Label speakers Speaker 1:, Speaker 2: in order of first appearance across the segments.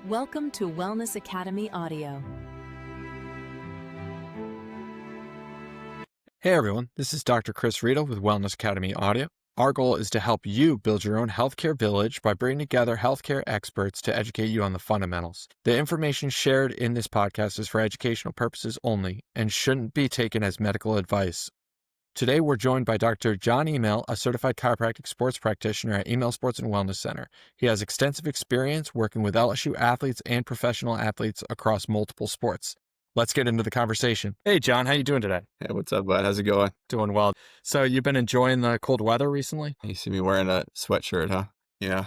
Speaker 1: Welcome to Wellness Academy Audio.
Speaker 2: Hey everyone, this is Dr. Chris Riedel with Wellness Academy Audio. Our goal is to help you build your own healthcare village by bringing together healthcare experts to educate you on the fundamentals. The information shared in this podcast is for educational purposes only and shouldn't be taken as medical advice. Today, we're joined by Dr. Jon Hymel, a certified chiropractic sports practitioner at Hymel Sports and Wellness Center. He has extensive experience working with LSU athletes and professional athletes across multiple sports. Let's get into the conversation. Hey, Jon, how you doing today?
Speaker 3: Hey, what's up, bud? How's it going?
Speaker 2: Doing well. So you've been enjoying the cold weather recently?
Speaker 3: You see me wearing a sweatshirt, huh? Yeah.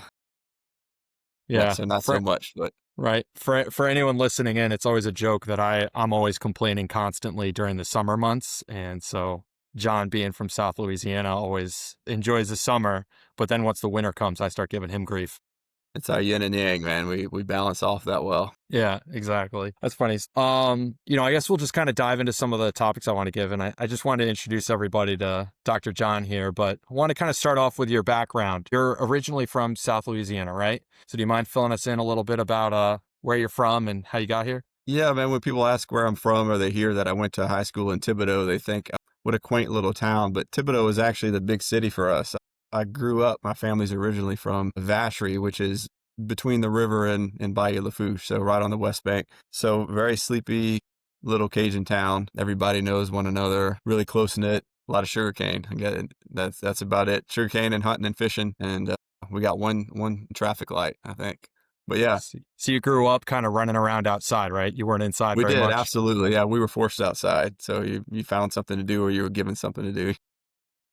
Speaker 2: Yeah.
Speaker 3: So not so much, but
Speaker 2: right. For anyone listening in, it's always a joke that I'm always complaining constantly during the summer months. And so Jon, being from South Louisiana, always enjoys the summer. But then once the winter comes, I start giving him grief.
Speaker 3: it's our yin and yang, man. We balance off that well.
Speaker 2: Yeah, exactly. That's funny. I guess we'll just kind of dive into some of the topics I want to give. And I just want to introduce everybody to Dr. Jon here, but I want to kind of start off with your background. You're originally from South Louisiana, right? So do you mind filling us in a little bit about where you're from and how you got here?
Speaker 3: Yeah, man. When people ask where I'm from or they hear that I went to high school in Thibodaux, they think, what a quaint little town. But Thibodaux is actually the big city for us. I grew up, my family's originally from Vacherie, which is between the river and Bayou Lafourche, so right on the west bank. So very sleepy little Cajun town. Everybody knows one another, really close-knit, a lot of sugarcane. Again, that's about it. Sugarcane and hunting and fishing. And we got one traffic light, I think. But yeah.
Speaker 2: So you grew up kind of running around outside, right? You weren't inside
Speaker 3: We
Speaker 2: very
Speaker 3: did,
Speaker 2: much?
Speaker 3: absolutely. Yeah, we were forced outside. So you found something to do or you were given something to do.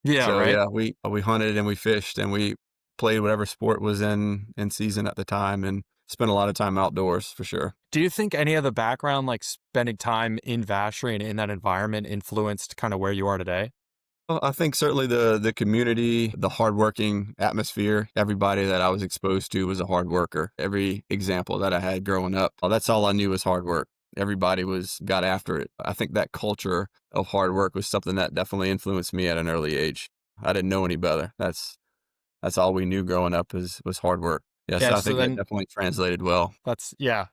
Speaker 2: Yeah,
Speaker 3: So
Speaker 2: right?
Speaker 3: yeah, we hunted and we fished and we played whatever sport was in season at the time and spent a lot of time outdoors for sure.
Speaker 2: Do you think any of the background, like spending time in Vacherie and in that environment, influenced kind of where you are today?
Speaker 3: Well, I think certainly the community, the hardworking atmosphere, everybody that I was exposed to was a hard worker. Every example that I had growing up, that's all I knew was hard work. Everybody got after it. I think that culture of hard work was something that definitely influenced me at an early age. I didn't know any better. That's all we knew growing up was hard work. Yes,
Speaker 2: Yeah,
Speaker 3: I
Speaker 2: so
Speaker 3: think
Speaker 2: then
Speaker 3: that definitely translated well.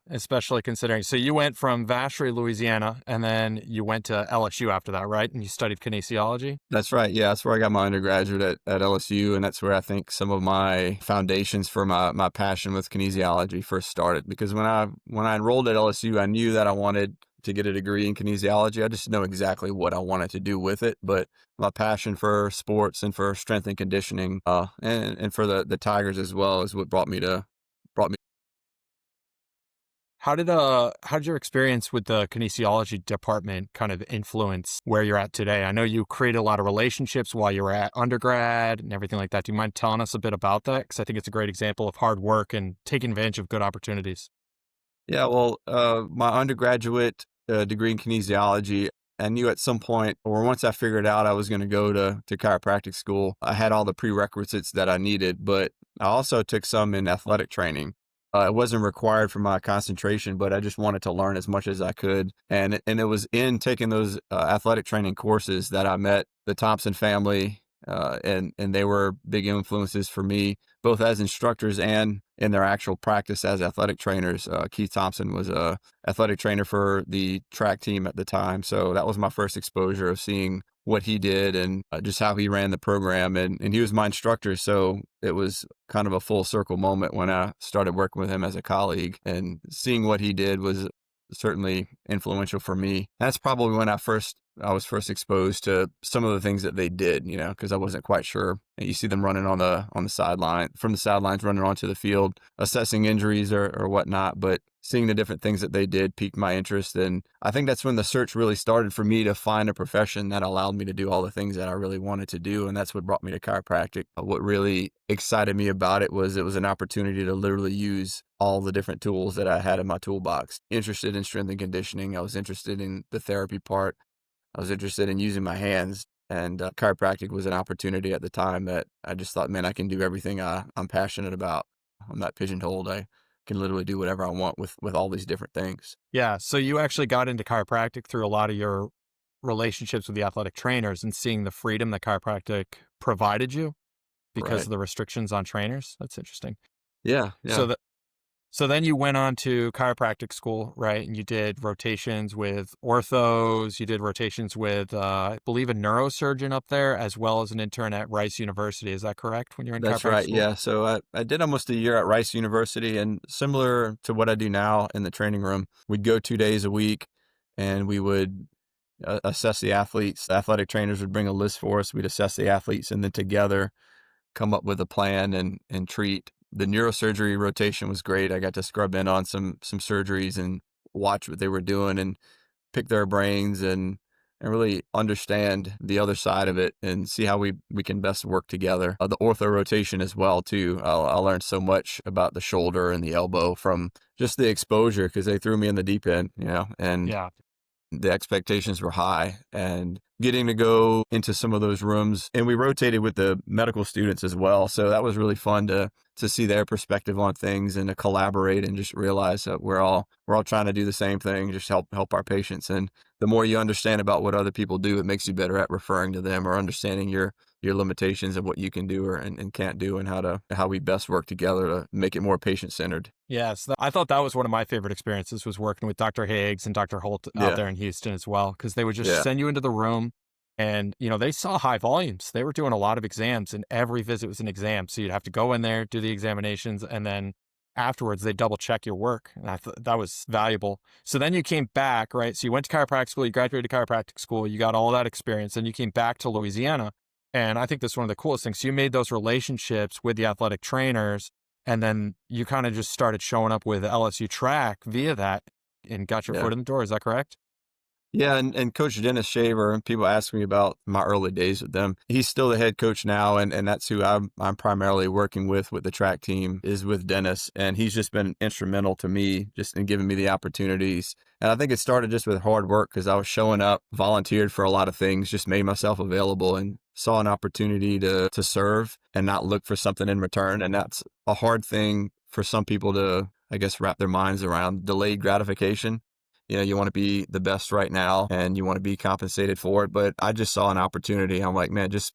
Speaker 2: especially considering. So you went from Vacherie, Louisiana, and then you went to LSU after that, right? And you studied kinesiology?
Speaker 3: That's right. Yeah, that's where I got my undergraduate at LSU, and that's where I think some of my foundations for my passion with kinesiology first started. Because when I enrolled at LSU, I knew that I wanted to get a degree in kinesiology. I just didn't know exactly what I wanted to do with it, but my passion for sports and for strength and conditioning, and for the Tigers as well is what brought me.
Speaker 2: How did your experience with the kinesiology department kind of influence where you're at today? I know you created a lot of relationships while you were at undergrad and everything like that. Do you mind telling us a bit about that? Because I think it's a great example of hard work and taking advantage of good opportunities.
Speaker 3: Yeah, well, my undergraduate degree in kinesiology, I knew at some point, or once I figured out I was going to go to chiropractic school, I had all the prerequisites that I needed, but I also took some in athletic training. It wasn't required for my concentration, but I just wanted to learn as much as I could. And it was in taking those athletic training courses that I met the Thompson family, and they were big influences for me, both as instructors and in their actual practice as athletic trainers. Keith Thompson was a athletic trainer for the track team at the time. So that was my first exposure of seeing what he did and just how he ran the program. And he was my instructor. So it was kind of a full circle moment when I started working with him as a colleague, and seeing what he did was certainly influential for me. That's probably when I was first exposed to some of the things that they did, because I wasn't quite sure. And you see them running on the sideline, from the sidelines running onto the field, assessing injuries or whatnot, but seeing the different things that they did piqued my interest. And I think that's when the search really started for me to find a profession that allowed me to do all the things that I really wanted to do. And that's what brought me to chiropractic. What really excited me about it was an opportunity to literally use all the different tools that I had in my toolbox. Interested in strength and conditioning. I was interested in the therapy part. I was interested in using my hands, and chiropractic was an opportunity at the time that I just thought, man, I can do everything I'm passionate about. I'm not pigeonholed. I can literally do whatever I want with all these different things.
Speaker 2: Yeah. So you actually got into chiropractic through a lot of your relationships with the athletic trainers and seeing the freedom that chiropractic provided you because
Speaker 3: Right.
Speaker 2: of the restrictions on trainers. That's interesting.
Speaker 3: Yeah.
Speaker 2: So So then you went on to chiropractic school, right? And you did rotations with orthos. You did rotations with, I believe, a neurosurgeon up there, as well as an intern at Rice University. Is that correct when you're in
Speaker 3: That's
Speaker 2: chiropractic
Speaker 3: right.
Speaker 2: school?
Speaker 3: Yeah. So I did almost a year at Rice University, and similar to what I do now in the training room, we'd go 2 days a week and we would assess the athletes. The athletic trainers would bring a list for us. We'd assess the athletes and then together come up with a plan and treat. The neurosurgery rotation was great. I got to scrub in on some surgeries and watch what they were doing and pick their brains and really understand the other side of it and see how we can best work together. The ortho rotation as well too. I learned so much about the shoulder and the elbow from just the exposure because they threw me in the deep end, and
Speaker 2: Yeah.
Speaker 3: the expectations were high, and getting to go into some of those rooms, and we rotated with the medical students as well. So that was really fun to see their perspective on things and to collaborate and just realize that we're all trying to do the same thing, just help our patients. And the more you understand about what other people do, it makes you better at referring to them or understanding your limitations of what you can do and can't do, and how we best work together to make it more patient centered.
Speaker 2: Yes, I thought that was one of my favorite experiences was working with Dr. Higgs and Dr. Holt out
Speaker 3: Yeah.
Speaker 2: there in Houston as well, because they would just
Speaker 3: Yeah.
Speaker 2: send you into the room and, they saw high volumes. They were doing a lot of exams and every visit was an exam. So you'd have to go in there, do the examinations, and then afterwards they double check your work. And I thought that was valuable. So then you came back, right? So you went to chiropractic school, you graduated chiropractic school, you got all that experience, and you came back to Louisiana. And I think that's one of the coolest things. So you made those relationships with the athletic trainers, and then you kind of just started showing up with LSU track via that and got your
Speaker 3: Yeah.
Speaker 2: foot in the door. Is that correct?
Speaker 3: Yeah, and Coach Dennis Shaver, people ask me about my early days with them. He's still the head coach now, and that's who I'm primarily working with the track team is with Dennis, and he's just been instrumental to me just in giving me the opportunities. And I think it started just with hard work because I was showing up, volunteered for a lot of things, just made myself available and saw an opportunity to serve and not look for something in return. And that's a hard thing for some people to, I guess, wrap their minds around, delayed gratification. You want to be the best right now and you want to be compensated for it. But I just saw an opportunity. I'm like, man, just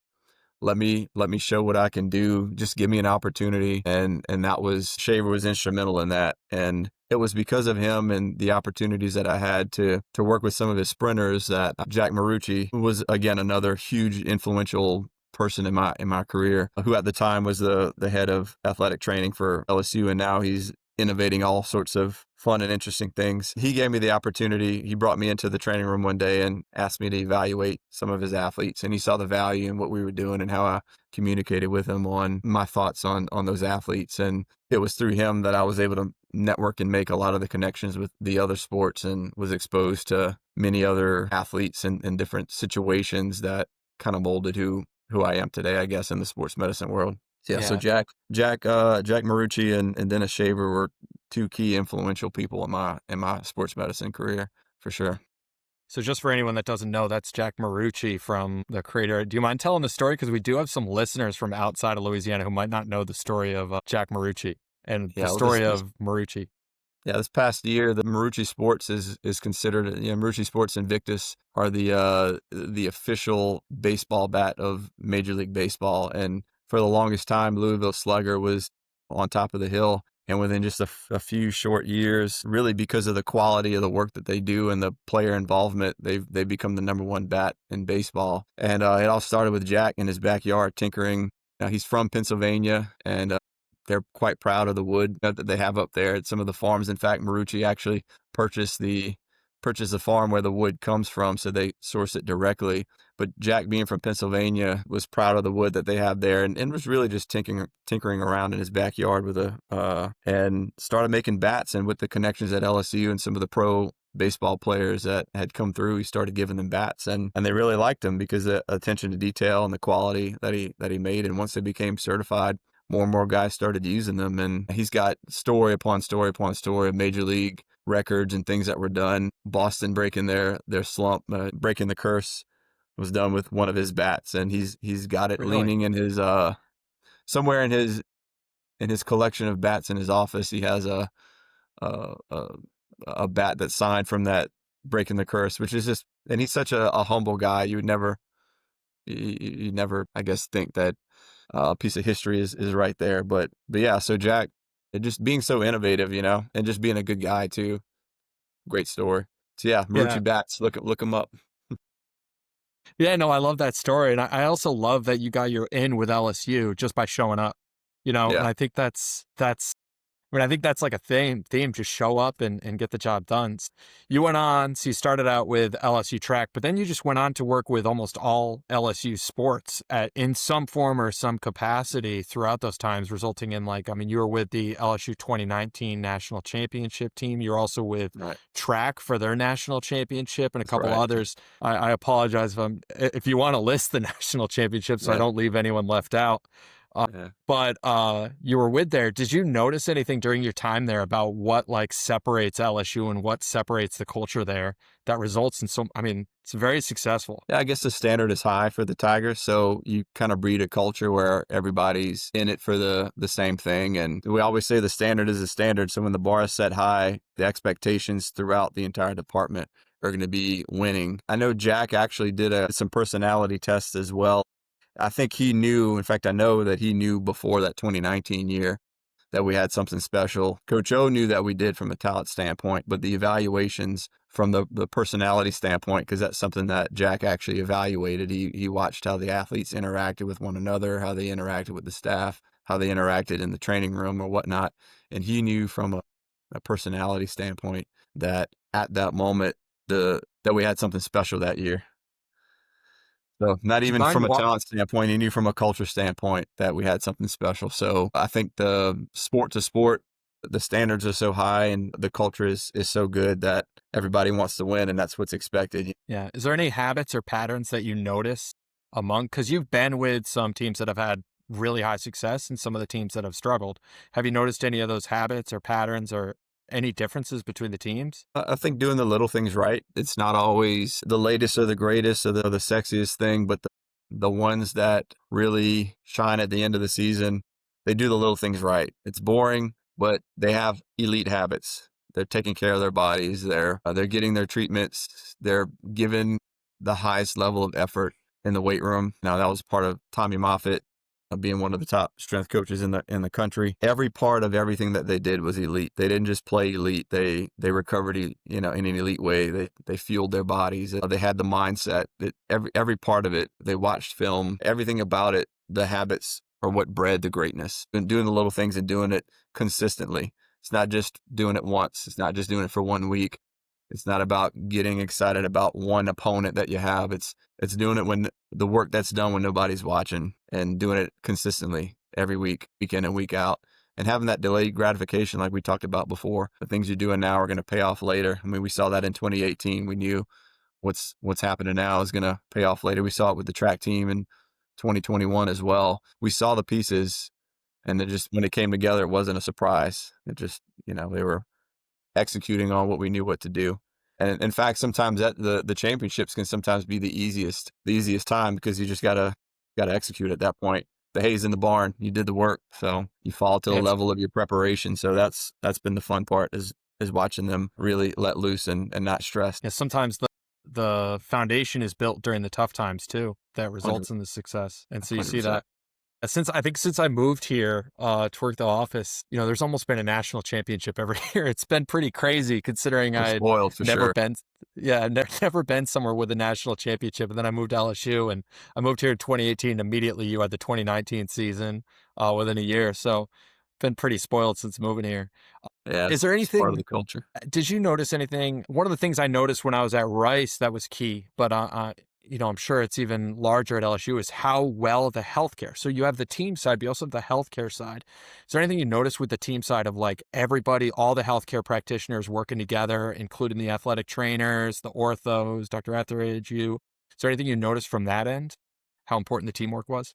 Speaker 3: let me show what I can do. Just give me an opportunity. And that was, Shaver was instrumental in that. And it was because of him and the opportunities that I had to work with some of his sprinters that Jack Marucci was, again, another huge influential person in my career, who at the time was the head of athletic training for LSU. And now he's innovating all sorts of fun and interesting things. He gave me the opportunity. He brought me into the training room one day and asked me to evaluate some of his athletes. And he saw the value in what we were doing and how I communicated with him on my thoughts on those athletes. And it was through him that I was able to network and make a lot of the connections with the other sports and was exposed to many other athletes in different situations that kind of molded who I am today, I guess, in the sports medicine world. Yeah, so
Speaker 2: Yeah.
Speaker 3: Jack Marucci and Dennis Shaver were two key influential people in my sports medicine career, for sure.
Speaker 2: So just for anyone that doesn't know, that's Jack Marucci from the creator. Do you mind telling the story? Because we do have some listeners from outside of Louisiana who might not know the story of Jack Marucci and
Speaker 3: Yeah,
Speaker 2: the
Speaker 3: well,
Speaker 2: story of Marucci.
Speaker 3: this past year, the Marucci Sports is considered, Marucci Sports Invictus are the official baseball bat of Major League Baseball. And for the longest time, Louisville Slugger was on top of the hill. And within just a few short years, really because of the quality of the work that they do and the player involvement, they've become the number one bat in baseball. And it all started with Jack in his backyard tinkering. Now, he's from Pennsylvania, and they're quite proud of the wood that they have up there at some of the farms. In fact, Marucci actually purchased the farm where the wood comes from, so they source it directly. But Jack, being from Pennsylvania, was proud of the wood that they have there, and was really just tinkering around in his backyard with and started making bats. And with the connections at LSU and some of the pro baseball players that had come through, he started giving them bats, and they really liked him because of the attention to detail and the quality that he made. And once they became certified, more and more guys started using them. And he's got story upon story upon story of major league records and things that were done. Boston breaking their slump, breaking the curse was done with one of his bats, and he's got it
Speaker 2: Really?
Speaker 3: leaning in his somewhere in his collection of bats in his office. He has a a bat that's signed from that breaking the curse, which is just, and he's such a humble guy. You never, I guess, think that a piece of history is right there. But yeah, so Jack And just being so innovative, and just being a good guy too. Great story. So yeah,
Speaker 2: Yeah.
Speaker 3: Marucci bats, look him up.
Speaker 2: Yeah, no, I love that story. And I also love that you got your in with LSU just by showing up, and
Speaker 3: Yeah.
Speaker 2: I think I think that's like a theme, just show up and get the job done. You went on, so you started out with LSU track, but then you just went on to work with almost all LSU sports in some form or some capacity throughout those times, resulting in you were with the LSU 2019 national championship team. You're also with
Speaker 3: Right.
Speaker 2: track for their national championship and a
Speaker 3: That's
Speaker 2: couple
Speaker 3: right.
Speaker 2: others. I apologize if you want to list the national championships so I
Speaker 3: Yeah.
Speaker 2: don't leave anyone left out.
Speaker 3: Yeah.
Speaker 2: But you were with there. Did you notice anything during your time there about what separates LSU and what separates the culture there that results in it's very successful.
Speaker 3: Yeah, I guess the standard is high for the Tigers, so you kind of breed a culture where everybody's in it for the same thing. And we always say the standard is the standard. So when the bar is set high, the expectations throughout the entire department are going to be winning. I know Jack actually did some personality tests as well. I think he knew, in fact, I know that he knew before that 2019 year that we had something special. Coach O knew that we did from a talent standpoint, but the evaluations from the personality standpoint, because that's something that Jack actually evaluated. He watched how the athletes interacted with one another, how they interacted with the staff, how they interacted in the training room or whatnot. And he knew from a personality standpoint that at that moment, that we had something special that year. So not
Speaker 2: Do you
Speaker 3: even
Speaker 2: mind
Speaker 3: from a
Speaker 2: wa-
Speaker 3: talent standpoint, he knew from a culture standpoint that we had something special. So I think the sport to sport, the standards are so high and the culture is so good that everybody wants to win, and that's what's expected.
Speaker 2: Yeah. Is there any habits or patterns that you notice because you've been with some teams that have had really high success and some of the teams that have struggled. Have you noticed any of those habits or patterns or any differences between the teams?
Speaker 3: I think doing the little things right. It's not always the latest or the greatest or the sexiest thing, but the ones that really shine at the end of the season, they do the little things right. It's boring, but they have elite habits. They're taking care of their bodies. They're getting their treatments. They're giving the highest level of effort in the weight room. Now that was part of Tommy Moffitt being one of the top strength coaches in the country. Every part of everything that they did was elite. They didn't just play elite. They recovered, in an elite way. They fueled their bodies. They had the mindset that every part of it. They watched film. Everything about it. The habits are what bred the greatness. And doing the little things and doing it consistently. It's not just doing it once. It's not just doing it for 1 week. It's not about getting excited about one opponent that you have. It's doing it when the work that's done when nobody's watching and doing it consistently every week, week in and week out, and having that delayed gratification like we talked about before. The things you're doing now are going to pay off later. I mean, we saw that in 2018. We knew what's happening now is going to pay off later. We saw it with the track team in 2021 as well. We saw the pieces, and it just when it came together, it wasn't a surprise. It just, they were executing on what we knew what to do. And in fact, sometimes the championships can sometimes be the easiest time because you just gotta execute at that point. The hay's in the barn. You did the work, so you fall to the
Speaker 2: It's
Speaker 3: level of your preparation. So that's been the fun part is watching them really let loose and not stress.
Speaker 2: Yeah, sometimes the foundation is built during the tough times too, that
Speaker 3: 100
Speaker 2: results in the success. And so you see
Speaker 3: 100%.
Speaker 2: that. Since I moved here to work the office, there's almost been a national championship every year. It's been pretty crazy considering
Speaker 3: We're
Speaker 2: I had
Speaker 3: spoiled for
Speaker 2: never
Speaker 3: sure.
Speaker 2: been, yeah, never been somewhere with a national championship. And then I moved to LSU, and I moved here in 2018. Immediately, you had the 2019 season within a year. So, been pretty spoiled since moving here.
Speaker 3: Yeah,
Speaker 2: Is there
Speaker 3: it's part of
Speaker 2: anything?
Speaker 3: the culture.
Speaker 2: Did you notice anything? One of the things I noticed when I was at Rice that was key, but I'm sure it's even larger at LSU, is how well the healthcare. So you have the team side, but you also have the healthcare side. Is there anything you noticed with the team side of everybody, all the healthcare practitioners working together, including the athletic trainers, the orthos, Dr. Etheridge, you? Is there anything you noticed from that end? How important the teamwork was?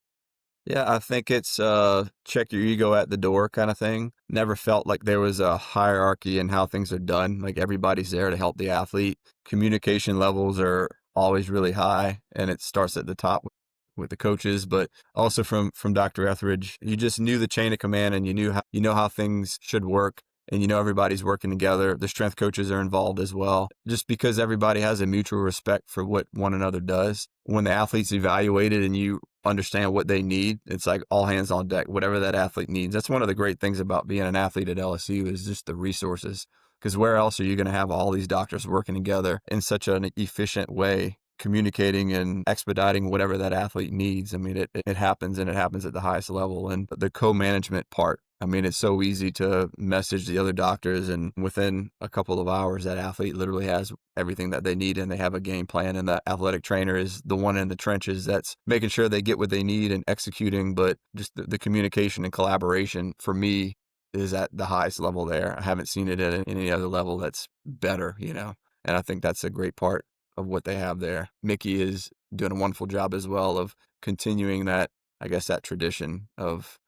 Speaker 3: Yeah, I think it's check your ego at the door kind of thing. Never felt like there was a hierarchy in how things are done. Like everybody's there to help the athlete. Communication levels are always really high, and it starts at the top with the coaches, but also from Dr. Etheridge. You just knew the chain of command, and you know how things should work. And everybody's working together. The strength coaches are involved as well. Just because everybody has a mutual respect for what one another does. When the athlete's evaluated and you understand what they need. It's like all hands on deck, whatever that athlete needs. That's one of the great things about being an athlete at LSU is just the resources. Because where else are you going to have all these doctors working together in such an efficient way, communicating and expediting whatever that athlete needs? I mean, it happens, and it happens at the highest level. And the co-management part, I mean, it's so easy to message the other doctors, and within a couple of hours, that athlete literally has everything that they need, and they have a game plan, and the athletic trainer is the one in the trenches that's making sure they get what they need and executing. But just the communication and collaboration, for me, is at the highest level there. I haven't seen it at any other level that's better, and I think that's a great part of what they have there. Mickey is doing a wonderful job as well of continuing that, I guess, that tradition of,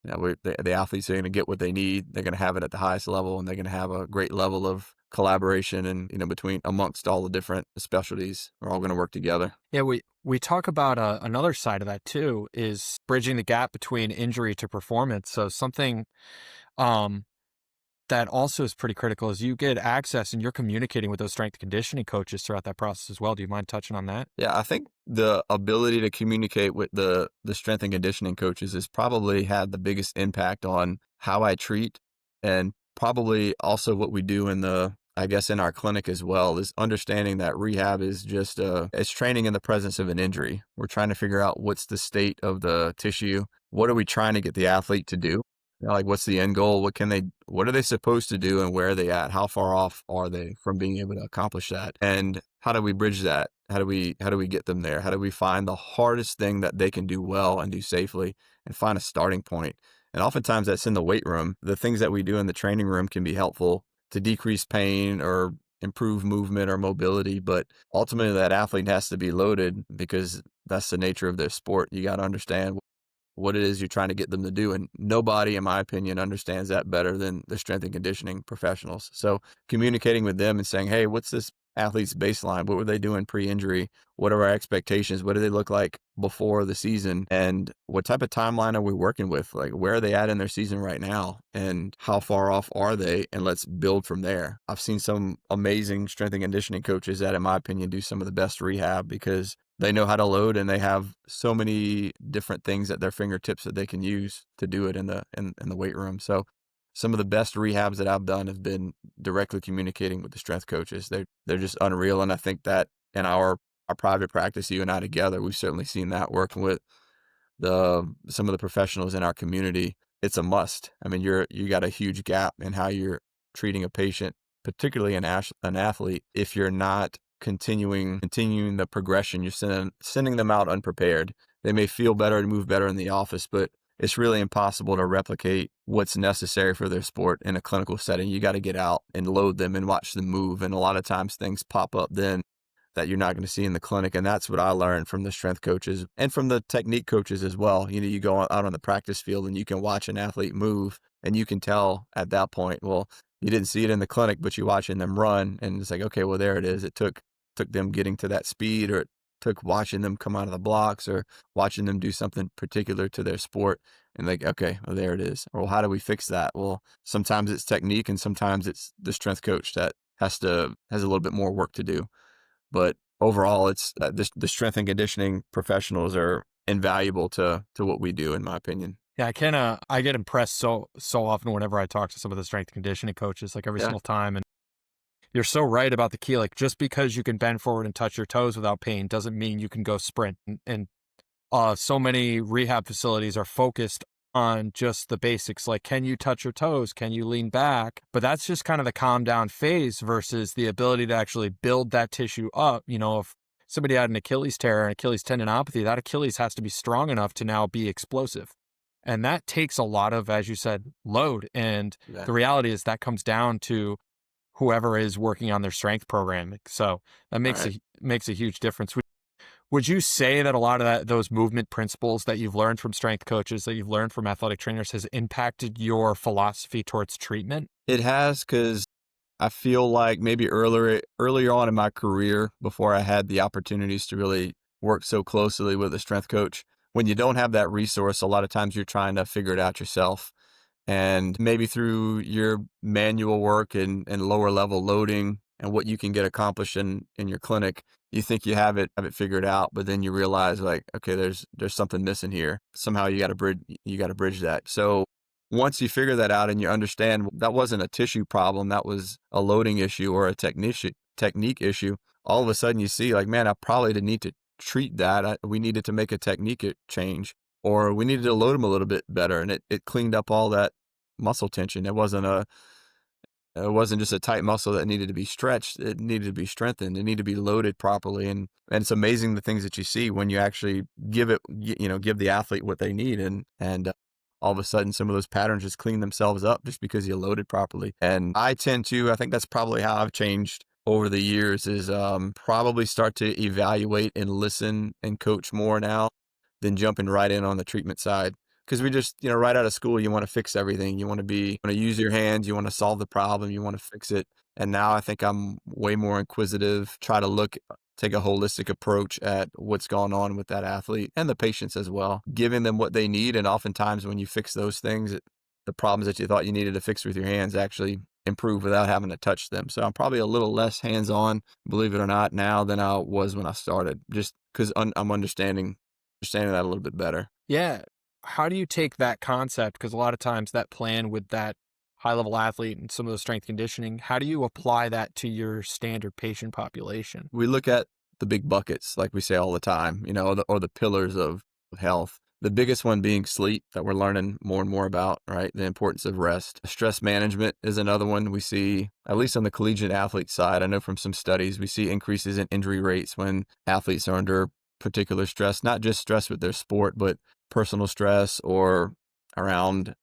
Speaker 3: the athletes are going to get what they need. They're going to have it at the highest level, and they're going to have a great level of collaboration and, between amongst all the different specialties. We're all going to work together.
Speaker 2: Yeah, we talk about another side of that too, is bridging the gap between injury to performance. So something that also is pretty critical is you get access and you're communicating with those strength and conditioning coaches throughout that process as well. Do you mind touching on that?
Speaker 3: Yeah, I think the ability to communicate with the strength and conditioning coaches has probably had the biggest impact on how I treat, and probably also what we do in our clinic as well, is understanding that rehab is just it's training in the presence of an injury. We're trying to figure out what's the state of the tissue. What are we trying to get the athlete to do? Like, what's the end goal? What are they supposed to do, and where are they at? How far off are they from being able to accomplish that? And how do we bridge that? How do we get them there? How do we find the hardest thing that they can do well and do safely, and find a starting point? And oftentimes that's in the weight room. The things that we do in the training room can be helpful to decrease pain or improve movement or mobility, but ultimately that athlete has to be loaded, because that's the nature of their sport. You got to understand what it is you're trying to get them to do. And nobody, in my opinion, understands that better than the strength and conditioning professionals. So communicating with them and saying, hey, what's this athlete's baseline? What were they doing pre-injury? What are our expectations? What do they look like before the season? And what type of timeline are we working with? Like, where are they at in their season right now? And how far off are they? And let's build from there. I've seen some amazing strength and conditioning coaches that, in my opinion, do some of the best rehab, because they know how to load, and they have so many different things at their fingertips that they can use to do it in the weight room. So some of the best rehabs that I've done have been directly communicating with the strength coaches. They're just unreal. And I think that in our private practice, you and I together, we've certainly seen that working with some of the professionals in our community. It's a must. I mean, you got a huge gap in how you're treating a patient, particularly an athlete, if you're not continuing the progression. You're sending them out unprepared. They may feel better and move better in the office, but it's really impossible to replicate what's necessary for their sport in a clinical setting. You got to get out and load them and watch them move. And a lot of times things pop up then that you're not going to see in the clinic. And that's what I learned from the strength coaches and from the technique coaches as well. You go out on the practice field and you can watch an athlete move, and you can tell at that point, well, you didn't see it in the clinic, but you're watching them run, and it's like, okay, well, there it is. It took them getting to that speed, or it took watching them come out of the blocks, or watching them do something particular to their sport. And like, okay, well, there it is. Or, well, how do we fix that? Well, sometimes it's technique, and sometimes it's the strength coach that has a little bit more work to do. But overall, it's the strength and conditioning professionals are invaluable to what we do, in my opinion.
Speaker 2: Yeah, I get impressed so often whenever I talk to some of the strength and conditioning coaches, like every single time. And you're so right about the key. Like, just because you can bend forward and touch your toes without pain doesn't mean you can go sprint. And so many rehab facilities are focused on just the basics. Like, can you touch your toes? Can you lean back? But that's just kind of the calm down phase versus the ability to actually build that tissue up. If somebody had an Achilles tear and Achilles tendinopathy, that Achilles has to be strong enough to now be explosive. And that takes a lot of, as you said, load. And the reality is that comes down to whoever is working on their strength programming. So that makes a huge difference. Would you say that a lot of those movement principles that you've learned from strength coaches, that you've learned from athletic trainers, has impacted your philosophy towards treatment?
Speaker 3: It has, because I feel like maybe earlier on in my career, before I had the opportunities to really work so closely with a strength coach, when you don't have that resource, a lot of times you're trying to figure it out yourself. And maybe through your manual work and lower level loading and what you can get accomplished in your clinic, you think you have it figured out, but then you realize like, okay, there's something missing here. Somehow you got to bridge that. So once you figure that out and you understand that wasn't a tissue problem, that was a loading issue or a technique issue, all of a sudden you see like, man, I probably didn't need to treat that. We needed to make a technique change, or we needed to load them a little bit better. And it cleaned up all that muscle tension. It wasn't just a tight muscle that needed to be stretched. It needed to be strengthened. It needed to be loaded properly. And it's amazing the things that you see when you actually give the athlete what they need. And all of a sudden some of those patterns just clean themselves up just because you loaded properly. And I think that's probably how I've changed over the years is probably start to evaluate and listen and coach more now than jumping right in on the treatment side. Because we just, right out of school, you want to fix everything. You want to use your hands. You want to solve the problem. You want to fix it. And now I think I'm way more inquisitive, take a holistic approach at what's going on with that athlete and the patients as well, giving them what they need. And oftentimes when you fix those things, the problems that you thought you needed to fix with your hands actually improve without having to touch them. So I'm probably a little less hands-on, believe it or not, now than I was when I started, just because I'm understanding that a little bit better.
Speaker 2: Yeah. How do you take that concept? Because a lot of times that plan with that high-level athlete and some of the strength conditioning, how do you apply that to your standard patient population?
Speaker 3: We look at the big buckets, like we say all the time, or the pillars of health. The biggest one being sleep that we're learning more and more about, right? The importance of rest. Stress management is another one we see, at least on the collegiate athlete side. I know from some studies, we see increases in injury rates when athletes are under particular stress, not just stress with their sport, but personal stress or around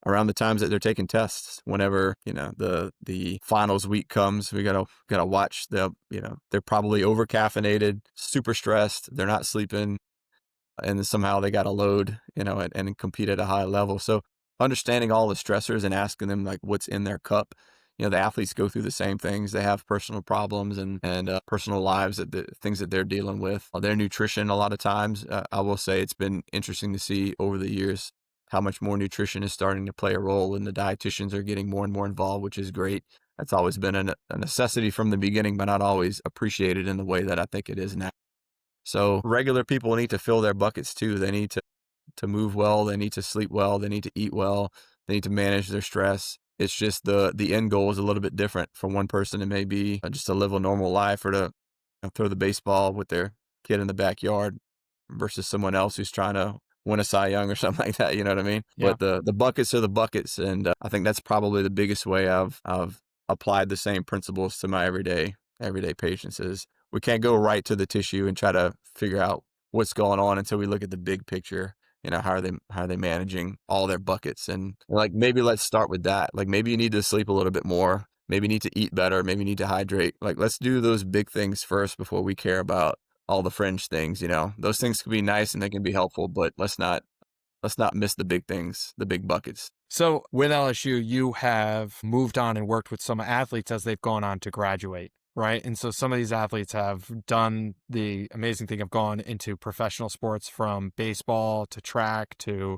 Speaker 3: the times that they're taking tests. Whenever the finals week comes, we gotta watch them. They're probably over caffeinated, super stressed, they're not sleeping, and somehow they got to load and compete at a high level. So understanding all the stressors and asking them like what's in their cup. The athletes go through the same things. They have personal problems and personal lives, things that they're dealing with. Their nutrition, a lot of times, I will say it's been interesting to see over the years how much more nutrition is starting to play a role, and the dietitians are getting more and more involved, which is great. That's always been a necessity from the beginning, but not always appreciated in the way that I think it is now. So regular people need to fill their buckets too. They need to move well. They need to sleep well. They need to eat well. They need to manage their stress. It's just the end goal is a little bit different. For one person, it may be just to live a normal life or to throw the baseball with their kid in the backyard versus someone else who's trying to win a Cy Young or something like that. You know what I mean?
Speaker 2: Yeah.
Speaker 3: But the buckets are the buckets. And I think that's probably the biggest way I've applied the same principles to my everyday patients is we can't go right to the tissue and try to figure out what's going on until we look at the big picture. How are they managing all their buckets? And like, maybe let's start with that. Like, maybe you need to sleep a little bit more. Maybe you need to eat better. Maybe you need to hydrate. Like, let's do those big things first before we care about all the fringe things. Those things can be nice and they can be helpful, but let's not miss the big things, the big buckets.
Speaker 2: So with LSU, you have moved on and worked with some athletes as they've gone on to graduate, right? And so some of these athletes have done the amazing thing of gone into professional sports, from baseball to track to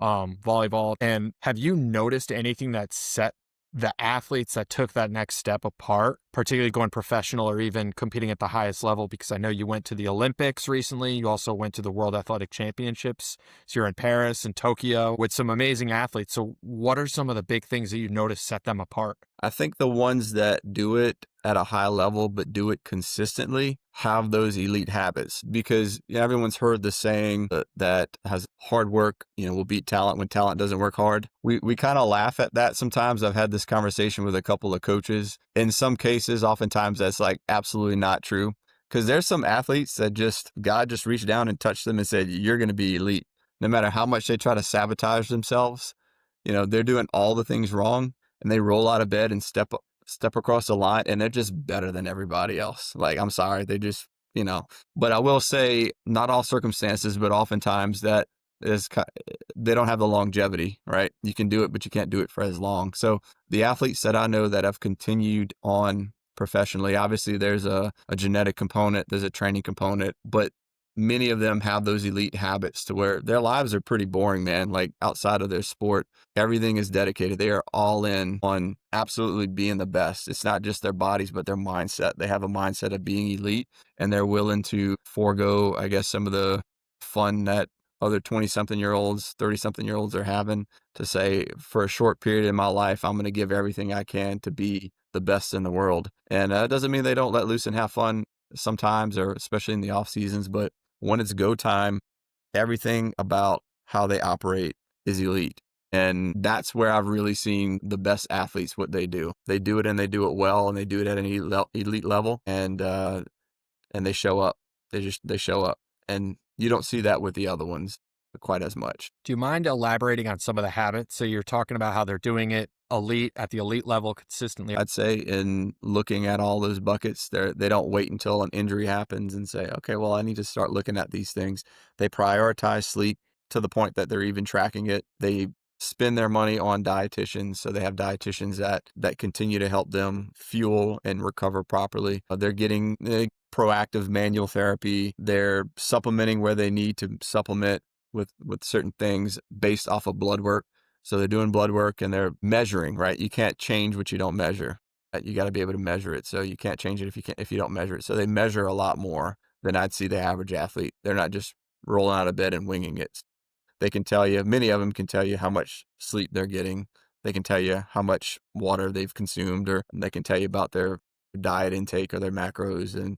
Speaker 2: volleyball. And have you noticed anything that set the athletes that took that next step apart, particularly going professional or even competing at the highest level? Because I know you went to the Olympics recently. You also went to the World Athletic Championships. So you're in Paris and Tokyo with some amazing athletes. So what are some of the big things that you noticed set them apart?
Speaker 3: I think the ones that do it at a high level, but do it consistently, have those elite habits, because everyone's heard the saying that has hard work, will beat talent when talent doesn't work hard. We kind of laugh at that sometimes. I've had this conversation with a couple of coaches. In some cases, oftentimes that's like absolutely not true, because there's some athletes that God just reached down and touched them and said, you're going to be elite. No matter how much they try to sabotage themselves, they're doing all the things wrong, and they roll out of bed and step across the line, and they're just better than everybody else. Like, I'm sorry, they just, but I will say not all circumstances, but oftentimes they don't have the longevity, right? You can do it, but you can't do it for as long. So the athletes that I know that have continued on professionally, obviously there's a genetic component, there's a training component, but many of them have those elite habits to where their lives are pretty boring, man. Like outside of their sport, everything is dedicated. They are all in on absolutely being the best. It's not just their bodies, but their mindset. They have a mindset of being elite, and they're willing to forego, I guess, some of the fun that other 20-something-year-olds, 30-something-year-olds are having, to say, for a short period in my life, I'm going to give everything I can to be the best in the world. And it doesn't mean they don't let loose and have fun sometimes, or especially in the off seasons, but when it's go time, everything about how they operate is elite. And that's where I've really seen the best athletes, what they do. They do it, and they do it well, and they do it at an elite level, and they show up. They show up. And you don't see that with the other ones quite as much.
Speaker 2: Do you mind elaborating on some of the habits? So you're talking about how they're doing it at the elite level consistently.
Speaker 3: I'd say in looking at all those buckets, they don't wait until an injury happens and say, okay, well, I need to start looking at these things. They prioritize sleep to the point that they're even tracking it. They spend their money on dietitians. So they have dietitians that continue to help them fuel and recover properly. They're getting proactive manual therapy. They're supplementing where they need to supplement with certain things based off of blood work. So they're doing blood work, and they're measuring, right? You can't change what you don't measure. You got to be able to measure it. So you can't change it if you don't measure it. So they measure a lot more than I'd see the average athlete. They're not just rolling out of bed and winging it. They can tell you, many of them can tell you how much sleep they're getting. They can tell you how much water they've consumed, or they can tell you about their diet intake or their macros,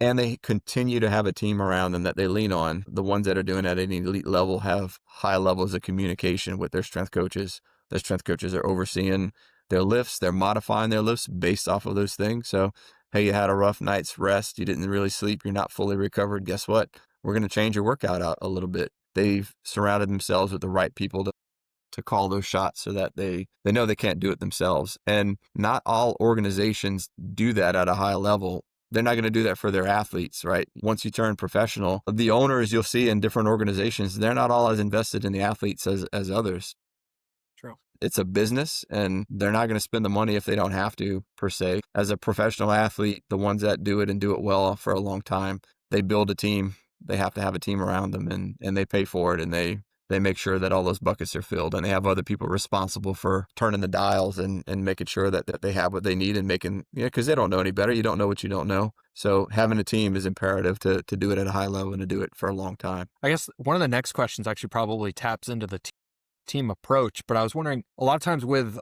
Speaker 3: and they continue to have a team around them that they lean on. The ones that are doing it at an elite level have high levels of communication with their strength coaches. Their strength coaches are overseeing their lifts. They're modifying their lifts based off of those things. So, hey, you had a rough night's rest. You didn't really sleep. You're not fully recovered. Guess what? We're going to change your workout out a little bit. They've surrounded themselves with the right people to call those shots, so that they know they can't do it themselves. And not all organizations do that at a high level. They're not going to do that for their athletes, right? Once you turn professional, the owners you'll see in different organizations, they're not all as invested in the athletes as others.
Speaker 2: True.
Speaker 3: It's a business, and they're not going to spend the money if they don't have to, per se. As a professional athlete, the ones that do it and do it well for a long time, they build a team. They have to have a team around them, and they pay for it, and they make sure that all those buckets are filled, and they have other people responsible for turning the dials and making sure that they have what they need, and making, because they don't know any better. You don't know what you don't know. So having a team is imperative to do it at a high level and to do it for a long time.
Speaker 2: I guess one of the next questions actually probably taps into the team approach, but I was wondering, a lot of times with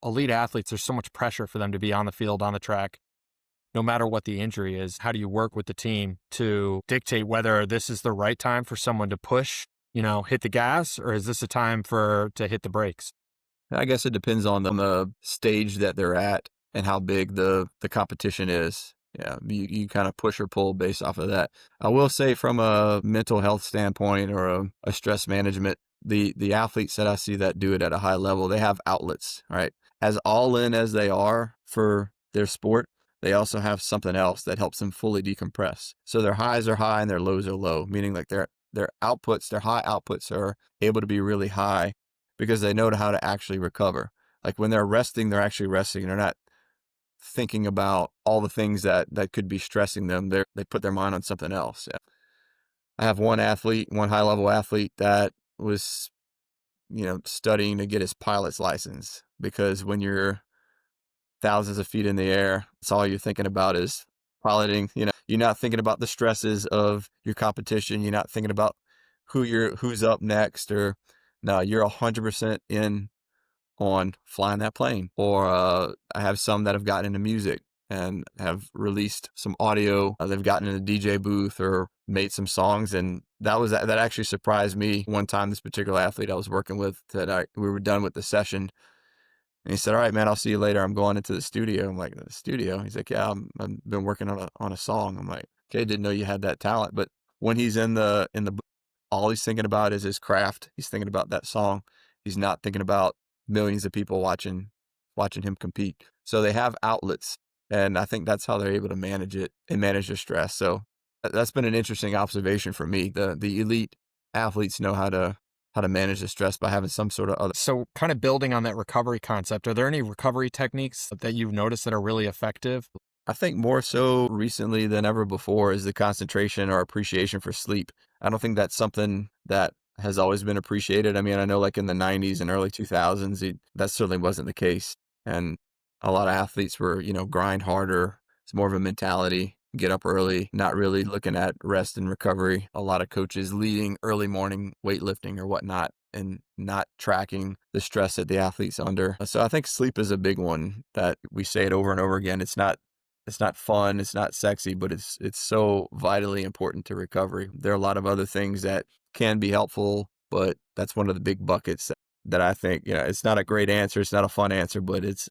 Speaker 2: elite athletes, there's so much pressure for them to be on the field, on the track, no matter what the injury is. How do you work with the team to dictate whether this is the right time for someone to push, hit the gas, or is this a time to hit the brakes?
Speaker 3: I guess it depends on the stage that they're at and how big the competition is. Yeah, you kind of push or pull based off of that. I will say, from a mental health standpoint or a stress management, the athletes that I see that do it at a high level, they have outlets, right? As all in as they are for their sport, they also have something else that helps them fully decompress. So their highs are high and their lows are low, meaning like their outputs, their high outputs are able to be really high because they know how to actually recover. Like when they're resting, they're actually resting. They're not thinking about all the things that could be stressing them. They put their mind on something else. Yeah. I have one high level athlete that was, studying to get his pilot's license, because when you're thousands of feet in the air, it's all you're thinking about is piloting. You're not thinking about the stresses of your competition. You're not thinking about who's up next, or no, you're 100% in on flying that plane. Or I have some that have gotten into music and have released some audio. They've gotten in a DJ booth or made some songs, and that actually surprised me. One time, this particular athlete I was working with, we were done with the session, and he said, "All right, man, I'll see you later. I'm going into the studio." I'm like, "The studio?" He's like, "Yeah, I've been working on a song." I'm like, "Okay, didn't know you had that talent." But when he's in the all he's thinking about is his craft. He's thinking about that song. He's not thinking about millions of people watching him compete. So they have outlets, and I think that's how they're able to manage it and manage their stress. So that's been an interesting observation for me. The elite athletes know how to manage the stress by having some sort of other.
Speaker 2: So kind of building on that recovery concept, are there any recovery techniques that you've noticed that are really effective?
Speaker 3: I think more so recently than ever before is the concentration or appreciation for sleep. I don't think that's something that has always been appreciated. I mean, I know like in the 90s and early 2000s, that certainly wasn't the case. And a lot of athletes were, grind harder. It's more of a mentality, get up early, not really looking at rest and recovery. A lot of coaches leading early morning weightlifting or whatnot and not tracking the stress that the athlete's under. So I think sleep is a big one that we say it over and over again. It's not fun, it's not sexy, but it's so vitally important to recovery. There are a lot of other things that can be helpful, but that's one of the big buckets that I think, it's not a great answer, it's not a fun answer, but it's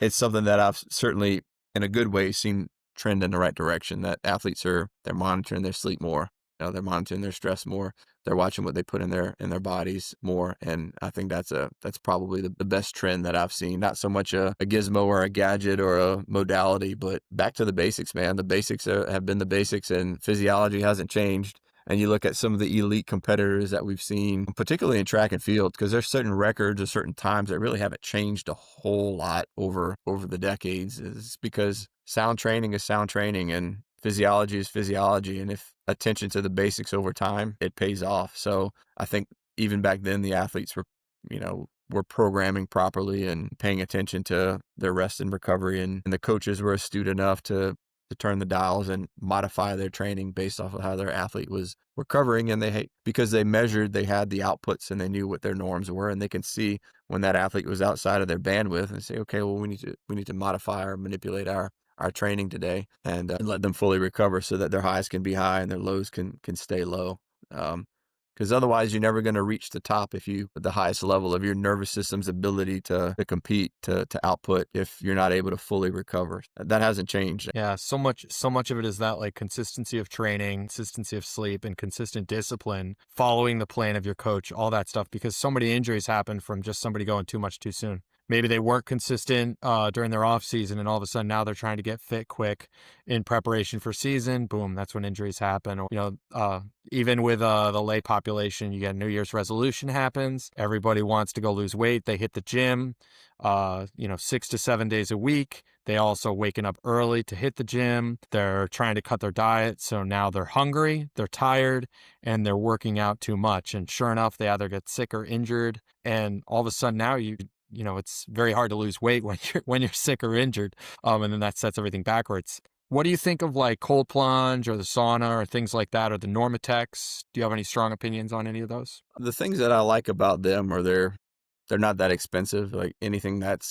Speaker 3: something that I've certainly in a good way seen trend in the right direction, that athletes they're monitoring their sleep more. They're monitoring their stress more. They're watching what they put in their bodies more. And I think that's probably the best trend that I've seen. Not so much a gizmo or a gadget or a modality, but back to the basics, man. The basics have been the basics, and physiology hasn't changed. And you look at some of the elite competitors that we've seen, particularly in track and field, because there's certain records or certain times that really haven't changed a whole lot over the decades. It's because sound training is sound training and physiology is physiology. And if attention to the basics over time, it pays off. So I think even back then, the athletes were programming properly and paying attention to their rest and recovery. And the coaches were astute enough to turn the dials and modify their training based off of how their athlete was recovering. And because they measured, they had the outputs and they knew what their norms were, and they can see when that athlete was outside of their bandwidth and say, okay, well, we need to modify or manipulate our training today and let them fully recover so that their highs can be high and their lows can stay low. Because otherwise you're never going to reach the top the highest level of your nervous system's ability to compete, to output, if you're not able to fully recover. That hasn't changed.
Speaker 2: Yeah, so much of it is that like consistency of training, consistency of sleep, and consistent discipline, following the plan of your coach, all that stuff, because so many injuries happen from just somebody going too much too soon. Maybe they weren't consistent during their off season, and all of a sudden now they're trying to get fit quick in preparation for season. Boom, that's when injuries happen. Or, even with the lay population, you get New Year's resolution happens. Everybody wants to go lose weight. They hit the gym, 6 to 7 days a week. They also waking up early to hit the gym. They're trying to cut their diet. So now they're hungry, they're tired, and they're working out too much. And sure enough, they either get sick or injured. And all of a sudden now it's very hard to lose weight when you're sick or injured. And then that sets everything backwards. What do you think of like cold plunge or the sauna or things like that, or the Normatex? Do you have any strong opinions on any of those?
Speaker 3: The things that I like about them are they're not that expensive. Like anything that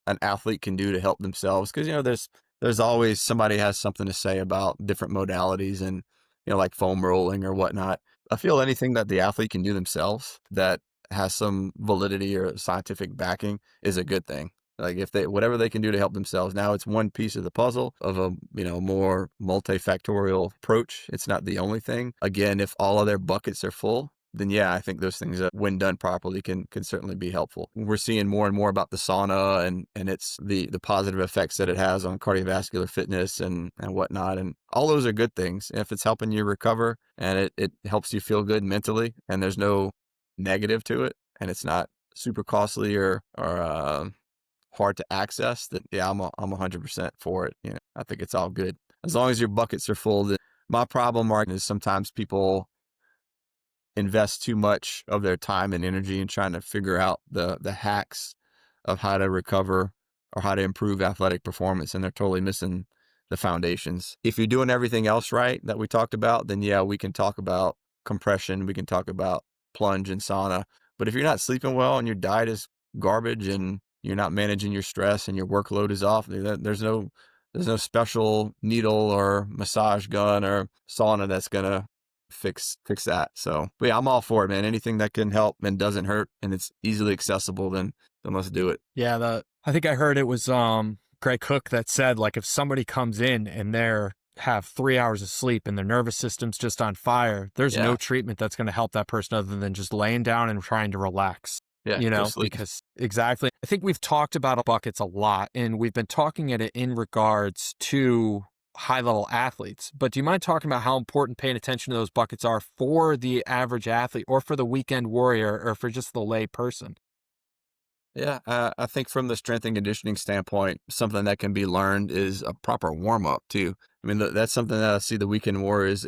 Speaker 3: an athlete can do to help themselves, because there's always somebody has something to say about different modalities and like foam rolling or whatnot. I feel anything that the athlete can do themselves that has some validity or scientific backing is a good thing. Like whatever they can do to help themselves. Now it's one piece of the puzzle of a more multifactorial approach. It's not the only thing. Again, if all of their buckets are full, then yeah, I think those things, when done properly, can certainly be helpful. We're seeing more and more about the sauna and it's the positive effects that it has on cardiovascular fitness and whatnot. And all those are good things. If it's helping you recover and it helps you feel good mentally, and there's no negative to it, and it's not super costly or hard to access, then yeah, I'm 100% for it. I think it's all good as long as your buckets are full. My problem, Mark, is sometimes people invest too much of their time and energy in trying to figure out the hacks of how to recover or how to improve athletic performance, and they're totally missing the foundations. If you're doing everything else right that we talked about, then yeah, we can talk about compression, we can talk about plunge and sauna. But if you're not sleeping well and your diet is garbage and you're not managing your stress and your workload is off, there's no special needle or massage gun or sauna that's gonna fix that. So, but yeah, I'm all for it, man. Anything that can help and doesn't hurt and it's easily accessible, then let's do it.
Speaker 2: Yeah, I think I heard it was Greg Cook that said, like, if somebody comes in and they're have 3 hours of sleep and their nervous system's just on fire, there's no treatment that's going to help that person other than just laying down and trying to relax.
Speaker 3: Yeah,
Speaker 2: because exactly. I think we've talked about buckets a lot, and we've been talking at it in regards to high-level athletes. But do you mind talking about how important paying attention to those buckets are for the average athlete or for the weekend warrior or for just the lay person?
Speaker 3: Yeah, I think from the strength and conditioning standpoint, something that can be learned is a proper warm up too. I mean, that's something that I see the weekend warriors.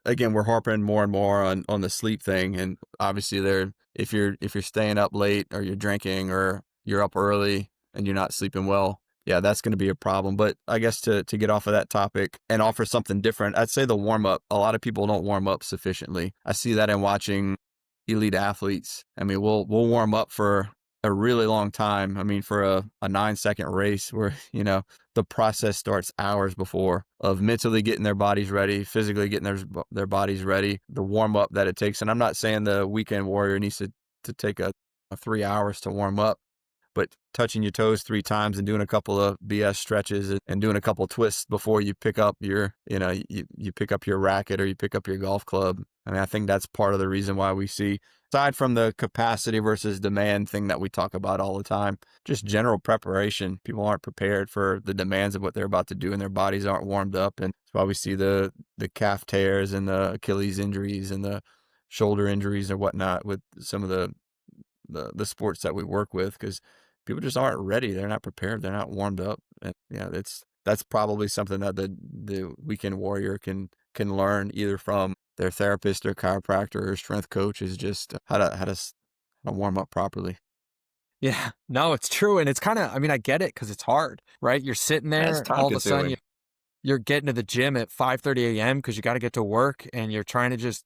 Speaker 3: Again, we're harping more and more on the sleep thing, and obviously, if you're staying up late or you're drinking or you're up early and you're not sleeping well, yeah, that's going to be a problem. But I guess to get off of that topic and offer something different, I'd say the warm up. A lot of people don't warm up sufficiently. I see that in watching elite athletes. I mean, we'll warm up for a really long time. I mean, for a 9-second race where, the process starts hours before of mentally getting their bodies ready, physically getting their bodies ready, the warm up that it takes. And I'm not saying the weekend warrior needs to take a 3 hours to warm up, but touching your toes 3 times and doing a couple of BS stretches and doing a couple of twists before you pick up you pick up your racket or you pick up your golf club. I mean, I think that's part of the reason why we see, aside from the capacity versus demand thing that we talk about all the time, just general preparation. People aren't prepared for the demands of what they're about to do and their bodies aren't warmed up. And that's why we see the calf tears and the Achilles injuries and the shoulder injuries or whatnot with some of the sports that we work with, because people just aren't ready. They're not prepared. They're not warmed up. And yeah, that's probably something that the weekend warrior can learn either from their therapist or chiropractor or strength coach, is just how to warm up properly.
Speaker 2: Yeah, no, it's true. And it's kind of, I mean, I get it because it's hard, right? You're sitting
Speaker 3: That's
Speaker 2: there,
Speaker 3: time
Speaker 2: all of a sudden
Speaker 3: consuming.
Speaker 2: you're getting to the gym at 5:30 a.m. because you got to get to work and you're trying to just,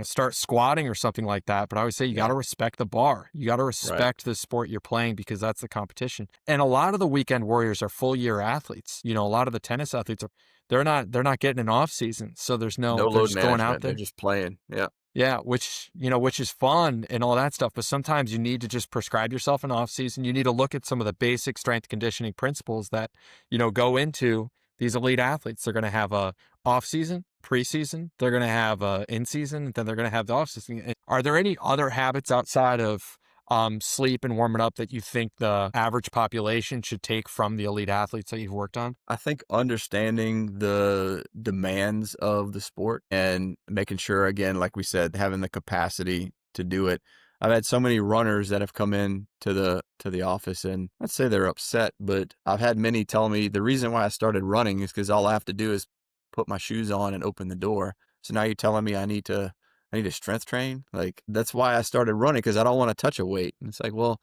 Speaker 2: start squatting or something like that. But I always say you got
Speaker 3: Yeah.
Speaker 2: to respect the bar. You got to
Speaker 3: Right.
Speaker 2: respect the sport you're playing because that's the competition. And a lot of the weekend warriors are full year athletes. A lot of the tennis athletes they're not getting an off season. So
Speaker 3: No
Speaker 2: they're
Speaker 3: load
Speaker 2: just going out
Speaker 3: management. They're
Speaker 2: there.
Speaker 3: just playing. Yeah.
Speaker 2: Yeah, which is fun and all that stuff. But sometimes you need to just prescribe yourself an off season. You need to look at some of the basic strength conditioning principles that, go into these elite athletes. They're going to have a off season, preseason. They're going to have a in season, and then they're going to have the off season. And are there any other habits outside of sleep and warming up that you think the average population should take from the elite athletes that you've worked on?
Speaker 3: I think understanding the demands of the sport and making sure, again, like we said, having the capacity to do it. I've had so many runners that have come in to the office, and I'd say they're upset, but I've had many tell me the reason why I started running is because all I have to do is put my shoes on and open the door. So now you're telling me I need to strength train? Like, that's why I started running, because I don't want to touch a weight. And it's like, well,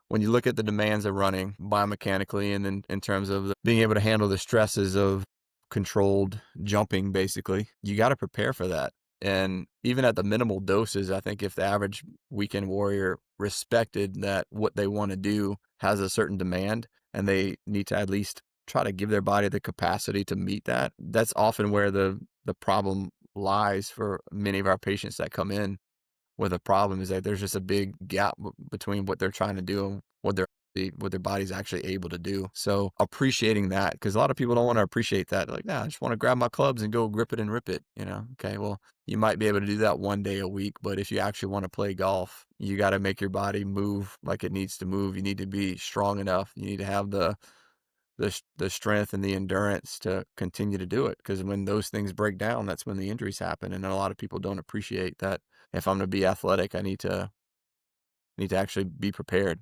Speaker 3: when you look at the demands of running biomechanically and in terms of being able to handle the stresses of controlled jumping, basically, you got to prepare for that. And even at the minimal doses, I think if the average weekend warrior respected that what they want to do has a certain demand and they need to at least try to give their body the capacity to meet that, that's often where the problem lies for many of our patients that come in where the problem is that there's just a big gap between what they're trying to do and what their body's actually able to do. So appreciating that, because a lot of people don't want to appreciate that. They're like, nah, I just want to grab my clubs and go grip it and rip it. Okay, well, you might be able to do that one day a week, but if you actually want to play golf, you got to make your body move like it needs to move. You need to be strong enough. You need to have the strength and the endurance to continue to do it, because when those things break down, that's when the injuries happen. And a lot of people don't appreciate that if I'm going to be athletic, I need to actually be prepared.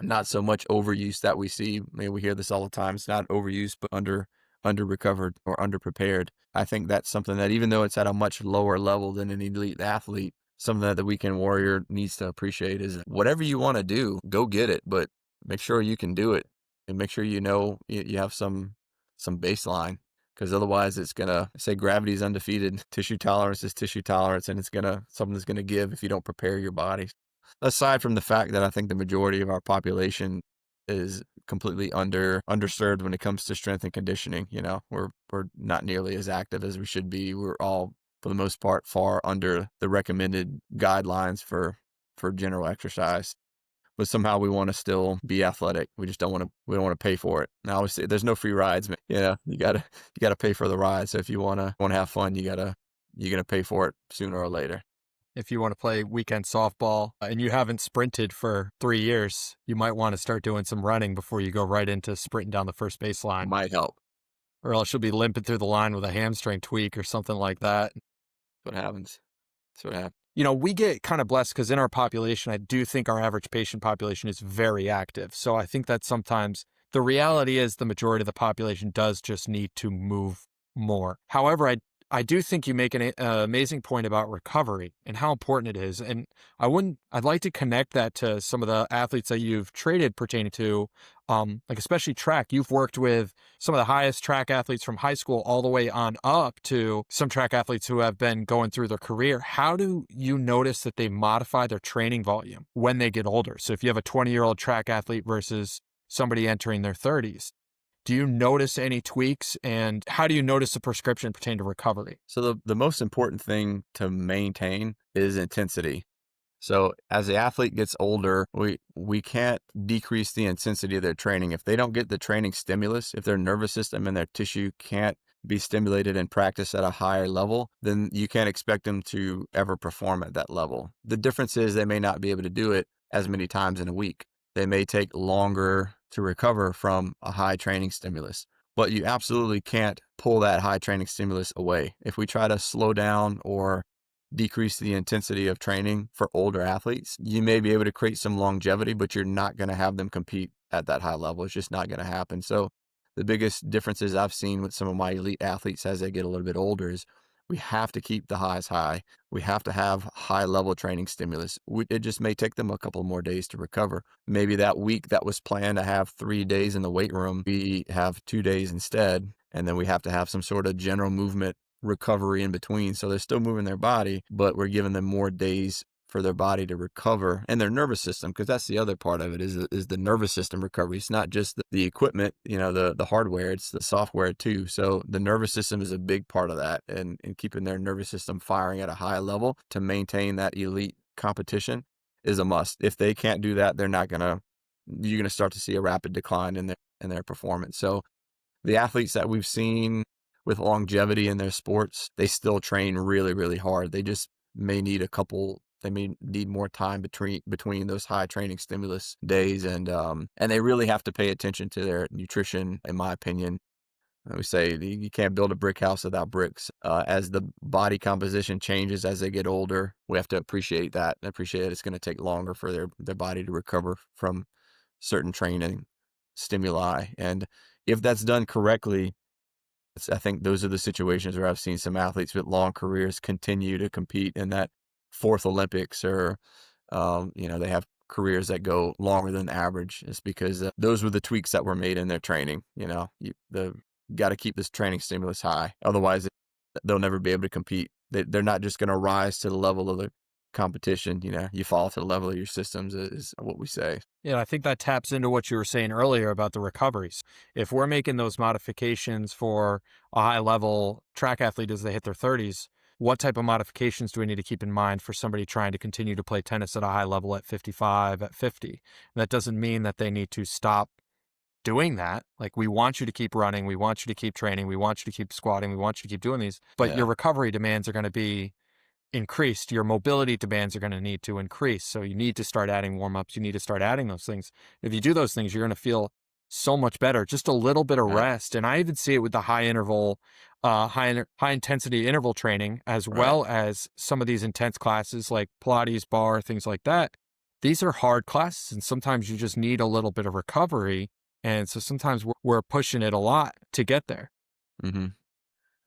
Speaker 3: Not so much overuse that we see. I mean, we hear this all the time. It's not overuse, but under recovered or under prepared. I think that's something that, even though it's at a much lower level than an elite athlete, something that the weekend warrior needs to appreciate is whatever you want to do, go get it, but make sure you can do it and make sure you have some baseline, because otherwise it's gonna say gravity is undefeated, tissue tolerance is tissue tolerance, and something's gonna give if you don't prepare your body. Aside from the fact that I think the majority of our population is completely underserved when it comes to strength and conditioning. We're not nearly as active as we should be. We're all, for the most part, far under the recommended guidelines for general exercise. But somehow we want to still be athletic. We just don't want to. We don't want to pay for it. Now, obviously, there's no free rides, man. You gotta pay for the ride. So if you wanna have fun, you're gonna pay for it sooner or later.
Speaker 2: If you want to play weekend softball and you haven't sprinted for 3 years, you might want to start doing some running before you go right into sprinting down the first baseline,
Speaker 3: Might help.
Speaker 2: or else you'll be limping through the line with a hamstring tweak or something like that.
Speaker 3: That's what happens. That's what happens.
Speaker 2: We get kind of blessed because in our population, I do think our average patient population is very active. So I think that sometimes the reality is the majority of the population does just need to move more. However, I do think you make an amazing point about recovery and how important it is. And I'd like to connect that to some of the athletes that you've traded pertaining to, like especially track. You've worked with some of the highest track athletes from high school all the way on up to some track athletes who have been going through their career. How do you notice that they modify their training volume when they get older? So if you have a 20-year-old track athlete versus somebody entering their 30s, do you notice any tweaks, and how do you notice the prescription pertaining to recovery?
Speaker 3: So the most important thing to maintain is intensity. So as the athlete gets older, we can't decrease the intensity of their training. If they don't get the training stimulus, if their nervous system and their tissue can't be stimulated and practice at a higher level, then you can't expect them to ever perform at that level. The difference is they may not be able to do it as many times in a week. They may take longer to recover from a high training stimulus, but you absolutely can't pull that high training stimulus away. If we try to slow down or decrease the intensity of training for older athletes, you may be able to create some longevity, but you're not going to have them compete at that high level. It's just not going to happen. So the biggest differences I've seen with some of my elite athletes as they get a little bit older is we have to keep the highs high. We have to have high level training stimulus. It just may take them a couple more days to recover. Maybe that week that was planned to have 3 days in the weight room, we have 2 days instead. And then we have to have some sort of general movement recovery in between. So they're still moving their body, but we're giving them more days for their body to recover and their nervous system, because that's the other part of it is the nervous system recovery. It's not just the equipment, the hardware, it's the software too. So the nervous system is a big part of that, and keeping their nervous system firing at a high level to maintain that elite competition is a must. If they can't do that, you're going to start to see a rapid decline in their performance. So the athletes that we've seen with longevity in their sports, they still train really, really hard. They just may need they may need more time between those high training stimulus days. And they really have to pay attention to their nutrition, in my opinion. We say you can't build a brick house without bricks. As the body composition changes as they get older, we have to appreciate that and appreciate it's going to take longer for their body to recover from certain training stimuli. And if that's done correctly, I think those are the situations where I've seen some athletes with long careers continue to compete in that fourth Olympics, or, they have careers that go longer than average. It's because those were the tweaks that were made in their training. You got to keep this training stimulus high. Otherwise, they'll never be able to compete. They're not just going to rise to the level of the competition. You fall to the level of your systems is what we say.
Speaker 2: Yeah, I think that taps into what you were saying earlier about the recoveries. If we're making those modifications for a high level track athlete as they hit their 30s, what type of modifications do we need to keep in mind for somebody trying to continue to play tennis at a high level at 55, at 50? And that doesn't mean that they need to stop doing that. Like, we want you to keep running, we want you to keep training, we want you to keep squatting, we want you to keep doing these, but your recovery demands are going to be increased. Your mobility demands are going to need to increase. So you need to start adding warm-ups. You need to start adding those things. If you do those things, you're going to feel so much better. Just a little bit of rest. And I even see it with the high intensity interval training, as well as some of these intense classes like Pilates, bar, things like that. These are hard classes, and sometimes you just need a little bit of recovery. And so sometimes we're pushing it a lot to get there.
Speaker 3: Mm-hmm.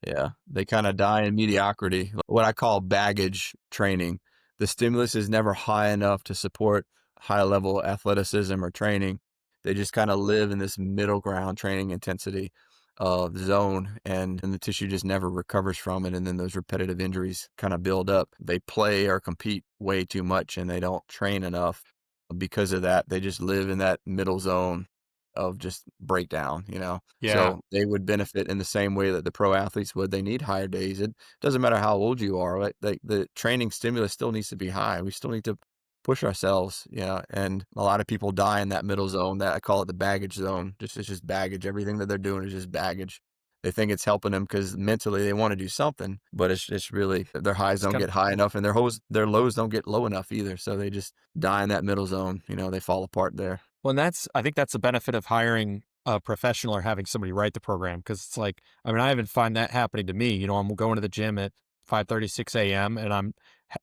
Speaker 3: Yeah, they kind of die in mediocrity, what I call baggage training. The stimulus is never high enough to support high level athleticism or training. They just kind of live in this middle ground training intensity zone, and the tissue just never recovers from it. And then those repetitive injuries kind of build up. They play or compete way too much and they don't train enough. Because of that, they just live in that middle zone of just breakdown,
Speaker 2: Yeah.
Speaker 3: So they would benefit in the same way that the pro athletes would. They need higher days. It doesn't matter how old you are, right? Like, the training stimulus still needs to be high. We still need to push ourselves, and a lot of people die in that middle zone. That I call it the baggage zone. It's just baggage. Everything that they're doing is just baggage. They think it's helping them because mentally they want to do something, but it's really their highs don't get high enough, and their lows don't get low enough either. So they just die in that middle zone. They fall apart there.
Speaker 2: Well, I think that's the benefit of hiring a professional or having somebody write the program, because it's like, I even find that happening to me. I'm going to the gym at 5:30, 6 a.m. and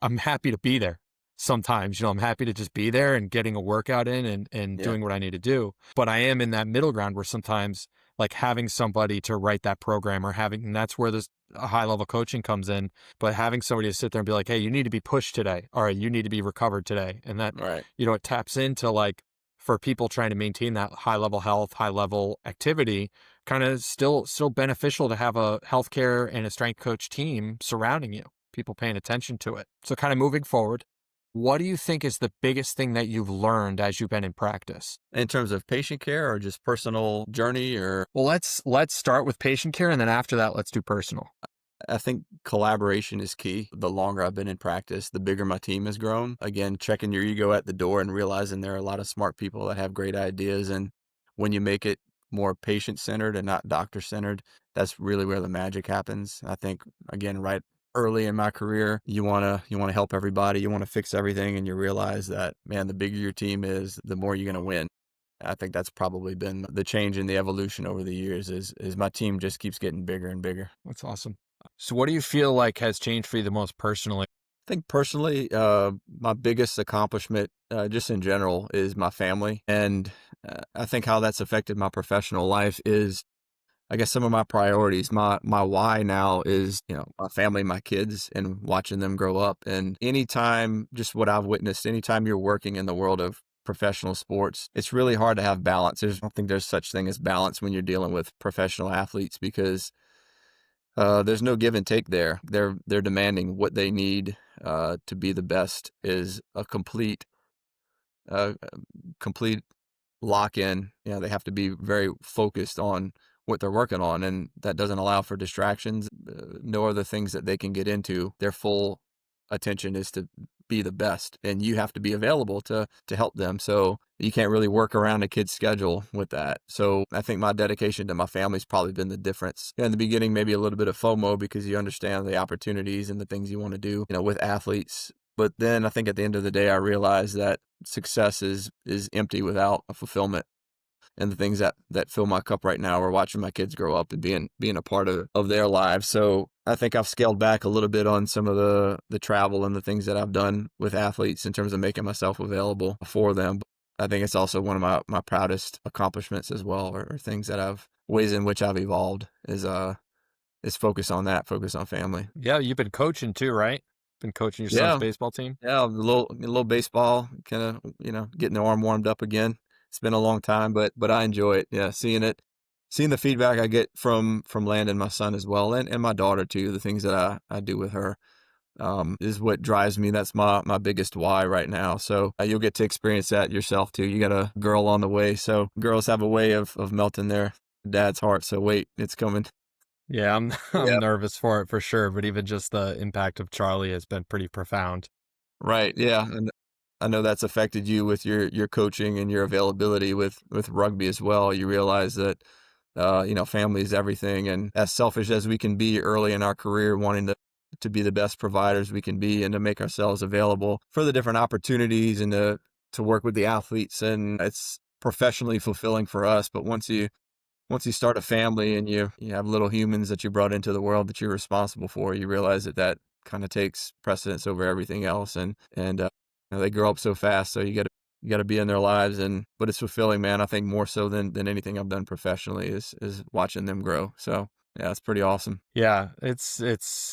Speaker 2: I'm happy to be there. Sometimes, I'm happy to just be there and getting a workout in and
Speaker 3: Yeah.
Speaker 2: doing what I need to do. But I am in that middle ground where sometimes like having somebody to write that program or and that's where this high level coaching comes in. But having somebody to sit there and be like, hey, you need to be pushed today. All right, you need to be recovered today. And that,
Speaker 3: Right.
Speaker 2: it taps into like for people trying to maintain that high level health, high level activity, kind of still beneficial to have a healthcare and a strength coach team surrounding you, people paying attention to it. So kind of moving forward, what do you think is the biggest thing that you've learned as you've been in practice?
Speaker 3: In terms of patient care or just personal journey or
Speaker 2: Well, let's start with patient care, and then after that, let's do personal.
Speaker 3: I think collaboration is key. The longer I've been in practice, the bigger my team has grown. Again, checking your ego at the door and realizing there are a lot of smart people that have great ideas. And when you make it more patient centered and not doctor centered, that's really where the magic happens. I think again, right early in my career, you want to help everybody, you want to fix everything, and you realize that, man, the bigger your team is, the more you're going to win. I think that's probably been the change in the evolution over the years is my team just keeps getting bigger and bigger.
Speaker 2: That's awesome. So what do you feel like has changed for you the most personally?
Speaker 3: I think personally, my biggest accomplishment, just in general, is my family. And I think how that's affected my professional life is, I guess, some of my priorities. My why now is, my family, my kids, and watching them grow up. And anytime, just what I've witnessed, anytime you're working in the world of professional sports, it's really hard to have balance. I don't think there's such thing as balance when you're dealing with professional athletes because there's no give and take there. They're demanding what they need to be the best is a uh, complete lock in. They have to be very focused on what they're working on, and that doesn't allow for distractions. No other things that they can get into. Their full attention is to be the best, and you have to be available to help them. So you can't really work around a kid's schedule with that. So I think my dedication to my family's probably been the difference. In the beginning, maybe a little bit of FOMO because you understand the opportunities and the things you want to do, with athletes. But then I think at the end of the day, I realized that success is empty without a fulfillment. And the things that fill my cup right now are watching my kids grow up and being a part of their lives. So I think I've scaled back a little bit on some of the travel and the things that I've done with athletes in terms of making myself available for them. But I think it's also one of my proudest accomplishments as well, or things that ways in which I've evolved is focus on family.
Speaker 2: Yeah, you've been coaching too, right? Been coaching your son's
Speaker 3: Yeah.
Speaker 2: baseball team?
Speaker 3: Yeah, a little baseball, kind of, getting the arm warmed up again. It's been a long time, but I enjoy it. Yeah, seeing the feedback I get from Landon, my son as well, and my daughter too. The things that I do with her is what drives me. That's my biggest why right now. So you'll get to experience that yourself too. You got a girl on the way, so girls have a way of melting their dad's heart. So wait, it's coming.
Speaker 2: Yeah, I'm
Speaker 3: Yeah.
Speaker 2: I'm nervous for it for sure, but even just the impact of Charlie has been pretty profound.
Speaker 3: Right. Yeah. And I know that's affected you with your coaching and your availability with rugby as well. You realize that, family is everything. And as selfish as we can be early in our career, wanting to be the best providers we can be and to make ourselves available for the different opportunities and to work with the athletes. And it's professionally fulfilling for us. But once you start a family and you have little humans that you brought into the world that you're responsible for, you realize that kind of takes precedence over everything else. And they grow up so fast, so you got to be in their lives. But it's fulfilling, man. I think more so than anything I've done professionally is watching them grow. So yeah, it's pretty awesome.
Speaker 2: Yeah, it's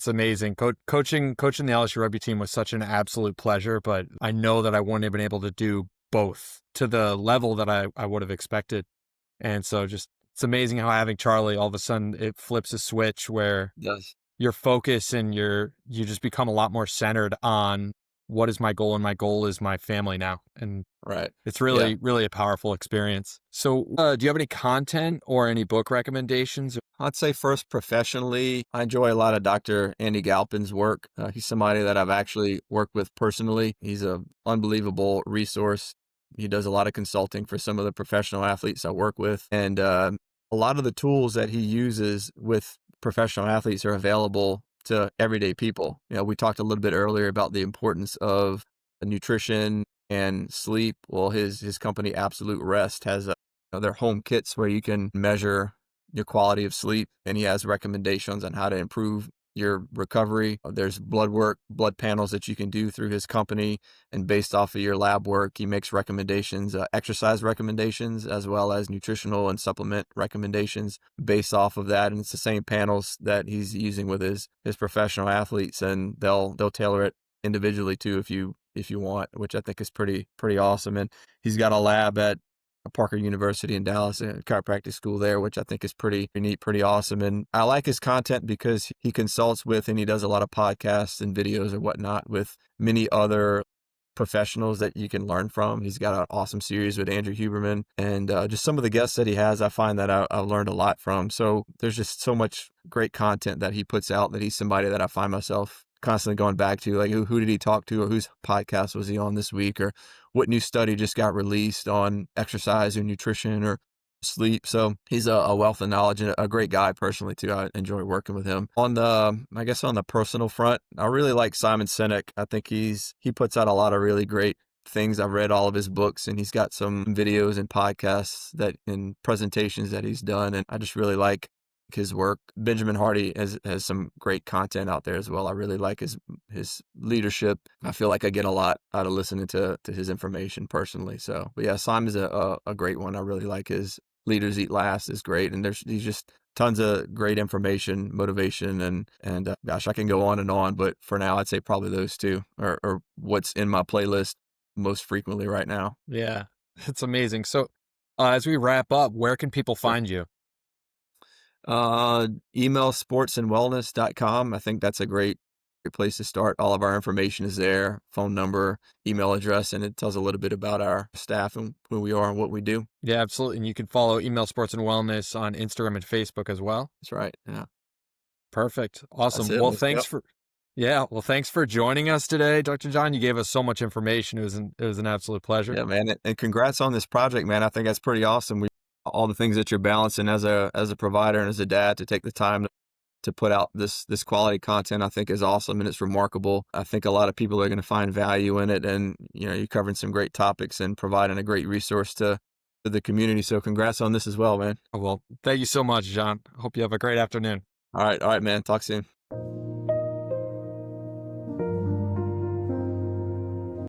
Speaker 2: amazing. Coaching the LSU rugby team was such an absolute pleasure, but I know that I wouldn't have been able to do both to the level that I would have expected. And so just it's amazing how having Charlie, all of a sudden it flips a switch where
Speaker 3: Yes.
Speaker 2: your focus and you just become a lot more centered on what is my goal, and my goal is my family now. And
Speaker 3: Right.
Speaker 2: it's
Speaker 3: Yeah.
Speaker 2: really, really a powerful experience. So do you have any content or any book recommendations?
Speaker 3: I'd say first professionally, I enjoy a lot of Dr. Andy Galpin's work. He's somebody that I've actually worked with personally. He's an unbelievable resource. He does a lot of consulting for some of the professional athletes I work with. And a lot of the tools that he uses with professional athletes are available to everyday people. We talked a little bit earlier about the importance of nutrition and sleep. Well, his company, Absolute Rest, has their home kits where you can measure your quality of sleep, and he has recommendations on how to improve your recovery. There's blood work, blood panels that you can do through his company. And based off of your lab work, he makes recommendations, exercise recommendations, as well as nutritional and supplement recommendations based off of that. And it's the same panels that he's using with his professional athletes, and they'll tailor it individually too if you want, which I think is pretty awesome. And he's got a lab at Parker University in Dallas, a chiropractic school there, which I think is pretty neat, pretty awesome. And I like his content because he consults with, and he does a lot of podcasts and videos or whatnot with many other professionals that you can learn from. He's got an awesome series with Andrew Huberman, and just some of the guests that he has, I find that I've learned a lot from. So there's just so much great content that he puts out that he's somebody that I find myself constantly going back to, like who did he talk to, or whose podcast was he on this week, or what new study just got released on exercise or nutrition or sleep. So he's a wealth of knowledge and a great guy personally too. I enjoy working with him. On the personal front, I really like Simon Sinek. I think he puts out a lot of really great things. I've read all of his books, and he's got some videos and podcasts and presentations that he's done, and I just really like his work. Benjamin Hardy has some great content out there as well. I really like his leadership. I feel like I get a lot out of listening to his information personally. So, but yeah, Simon's a great one. I really like his Leaders Eat Last is great, and he's just tons of great information, motivation, and gosh, I can go on and on, but for now, I'd say probably those two are what's in my playlist most frequently right now.
Speaker 2: Yeah, it's amazing. So, as we wrap up, where can people find you?
Speaker 3: Email sportsandwellness.com. I think that's a great place to start. All of our information is there, phone number, email address, and it tells a little bit about our staff and who we are and what we do.
Speaker 2: Yeah, absolutely. And you can follow Email Sports and Wellness on Instagram and Facebook as well.
Speaker 3: That's right. Yeah.
Speaker 2: Perfect. Awesome.
Speaker 3: That's it.
Speaker 2: Well, thanks for joining us today, Dr. Jon. You gave us so much information. It was an absolute pleasure.
Speaker 3: Yeah, man. And congrats on this project, man. I think that's pretty awesome. All the things that you're balancing as a provider and as a dad to take the time to put out this quality content, I think is awesome, and it's remarkable. I think a lot of people are going to find value in it, and you're covering some great topics and providing a great resource to the community. So congrats on this as well, man.
Speaker 2: Well, thank you so much, Jon. Hope you have a great afternoon.
Speaker 3: All right, man. Talk soon.